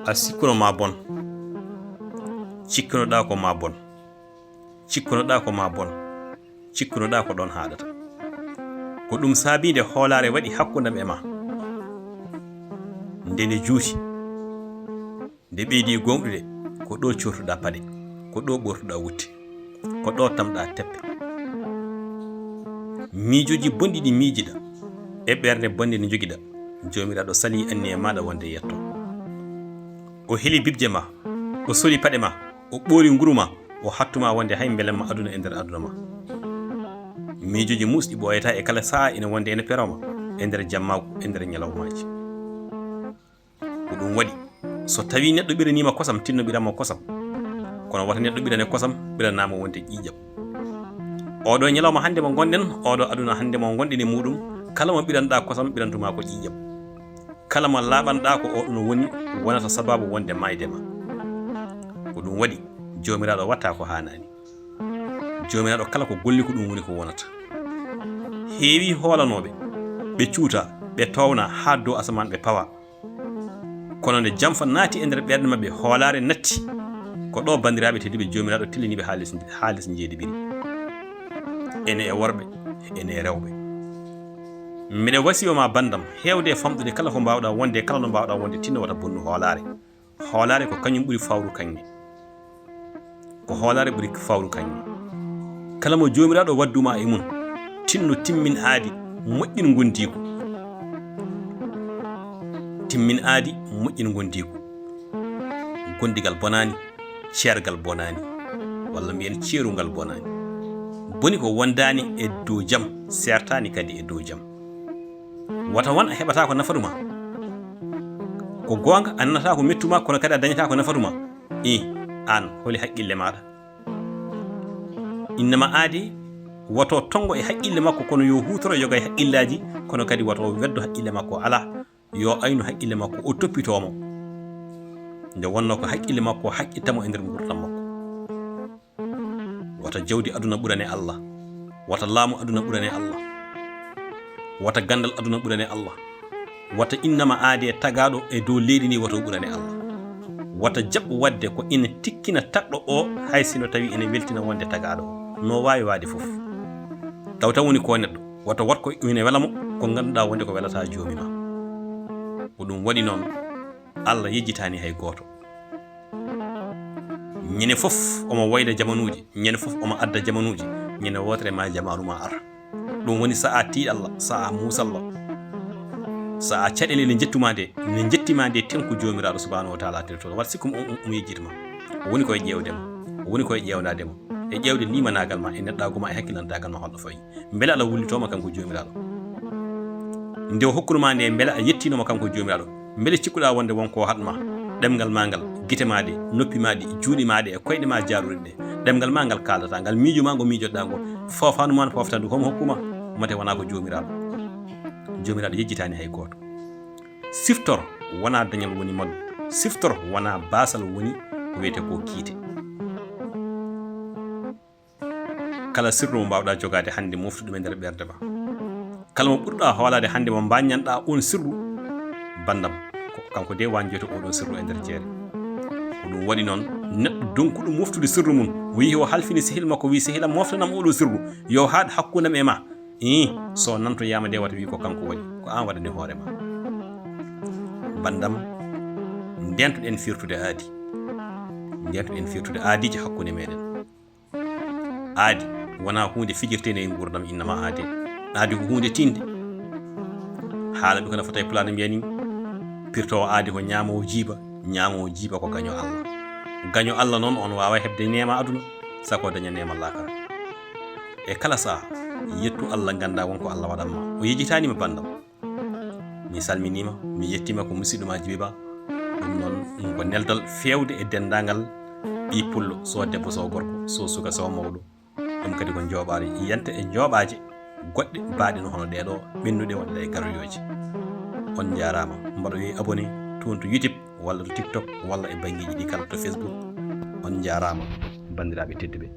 a sikkuno ma bon, cikkunoɗa ko ma bon, cikkunoɗa ko ma bon, cikkunoɗa ko ɗon haɗata. Ko ɗum saabide hoolare waɗi hakkundam e ma nde nde juuti, nde ɓeydi gonɗude, ko ɗo cortuɗa paɗe, ko ɗo ɓortuɗa wutte, ko ɗo tamɗa teppe. Miijoji bonɗi ɗi miijiɗa e ɓernde bonde nde jogiɗa, jomiraɗo sali anni e maɗa wonde yetto. O heli bibje ma, o soli paɗe ma, o ɓoori nguru ma, o hattuma wonde hay belenma aduna e nder aduna ma. Miijoji musɗi ɓooyata e kala saha ina wonde ene peroma e nder jammagu e nder ñalawmaji. Ko ɗum waɗi so tawi neɗɗo ɓiranima kosam tinno ɓiranmo kosam, kono wata neɗɗo ɓirane kosam ɓiranama wonde ƴiƴam. Oɗo ñalawma hande mo gonɗen, oɗo aduna hande mo gonɗen e muɗum, kala mo ɓiranɗa kosam ɓirantuma ko ƴiƴam. Kala mo laaɓanɗa ko oɗon woni wonata sababu wonde mayde ma. Ko ɗum waɗi jomiraɗo watta ko hanani. Jomiraɗo kala ko golli ko ɗum woni ko wonata. Heewi hoolanoɓe ɓe cuuta ɓe towna ha dow asaman ɓe pawa, kono nde jamfa naati e nder ɓerɗe mabɓe hoolare natti, ko ɗo bandiraɓe tedduɓe jomiraɗo tilliniɓe haalis jeeɗiɓiri, ene e worɓe ene e rewɓe. Mbiɗe wasiyoma bandam hewde e famɗude kala ko mbawɗa wonde, kala no mbawɗa wonde tinno wata bonnu hoolare. Hoolare ko kañum ɓuri fawru kanŋe, ko hoolare ɓuri fawru kanŋe. Kala mo jomiraɗo wadduma e mum tinno timmin aadi moƴƴin gondiku, timmin aadi moƴƴin gondiku. Gondigal bonani, ceergal bonani, walla mbiyen ceerugal bonani. Boni ko wondani e dow jaam, sertani kadi e dow jaam. Wata won a heɓata ko nafatuma, ko gonga a nanata ko mettuma, kono kadi a dañata ko nafatuma. An holi haqqille maɗa. Innama aadi woto tongo e haqqille makko, kono yo hutoro yoga e haqqillaji, kono kadi woto weddo haqqille makko ala, yo aynu haqqille makko o toppitomo nde wonno ko haqqille makko haqqittamo e nder gurdam makko. Wata jawdi aduna ɓurane Allah, wata laamu aduna ɓurane Allah, wata gandal aduna ɓurane Allah, wata innama aadi e tagaɗo e dow leydi ndi woto ɓurane Allah. Wata jaɓɓo wadde ko ina tikkina taɗɗo o hay sino tawi ina weltina wonde tagaɗo o, no wawi waade fof. Taw tan woni ko neɗɗo, wata wat ko ina welamo ko ganduɗa wonde ko welata jomima. Ko ɗum waɗi noon Allah yejjitani hay goto. Ñande fof omo wayla jamanuji, ñande fof omo adda jamanuji, ñande wotere ma jamanu ma ara. Ɗum woni sa'a tiiɗalla, sa'a musallah, sa'a caɗele ne jettuma nde, ne jettima nde tenku jomiraɗo subhanahu wa ta'ala tirtoɗo. Wat sikkum yejjitma, o woni koye ƴewdema, o woni koye ƴewnadema, e ƴewde limanagal ma e neɗɗago ma e hakkillantagal ma holɗo fayi. Beele Allah wullitoma kanko jomiraɗo, nde o hokkunoma nde beele a yettinoma kanko jomiraɗo, beele cikkuɗa wonde wonko hatma, ɗemgal ma ngal, gite ma ɗe, noppi ma ɗi, juuɗe ma ɗe e koyɗe ma jaruɗe ɗe, ɗemgal ma ngal kaldata, ngal miijo ma ngo miijoɗɗa ngo, fofanu ma no poftandu homo hokkuma, mate wona ko jomiraɗo. Jomiraɗo yejjitani hay goto. Siftor wona dañal woni maddu, siftor wona basal woni ko wiyete ko kiite. Kala sirru mo mbawɗa jogade hande moftu ɗum e nder ɓerde ma, kala mo ɓurɗa hoolade hande mo mbaññanɗa on sirru, bandam kanko de wanjoto oɗon sirru e nder jeere. Ko ɗum waɗi noon neɗɗo donkuɗo moftude sirru mum, o yeehi o halfini sehil makko, wi sehilam moftanam oɗo sirru yo haad hakkundam e ma. So nanto yama nde wata wi ko kanko waɗi, ko an waɗani hoorema. Bandam ndentoɗen firtude aadi, ndentoɗen firtude aadiji hakkunde meɗen. Aadi wona hunde fijirtede e gurdam, innama aadi, aadi ko hunde tinde. Haalaɓe ko nafata e pulaar mbiyani pirtowo aadi ko ñamowo jiiba ko gaño Allah. Gaño Allah noon on wawa hebde nema aduna, sako daña nema lakara. E kala saha yettu Allah, ganda wonko Allah waɗanma, o yejjitanima bandam. Mi salminima, mi yettima ko musidɗo ma Djiby Ba. Ɗum noon ko neldal fewde e dendagal ɓi pullo, so debbo so gorko, so suka so mawɗo. Ɗum kadi ko jooɓare yiyante e jooɓaje goɗɗe mbaɗe no hono ɗeɗo ɓennuɗe wonɗe e garoyoji. On jarama, mbaɗoyi abonné toon to YouTube walla to TikTok walla e banggueji ɗi kala to Facebook. On jarama bandiraɓe tedduɓe.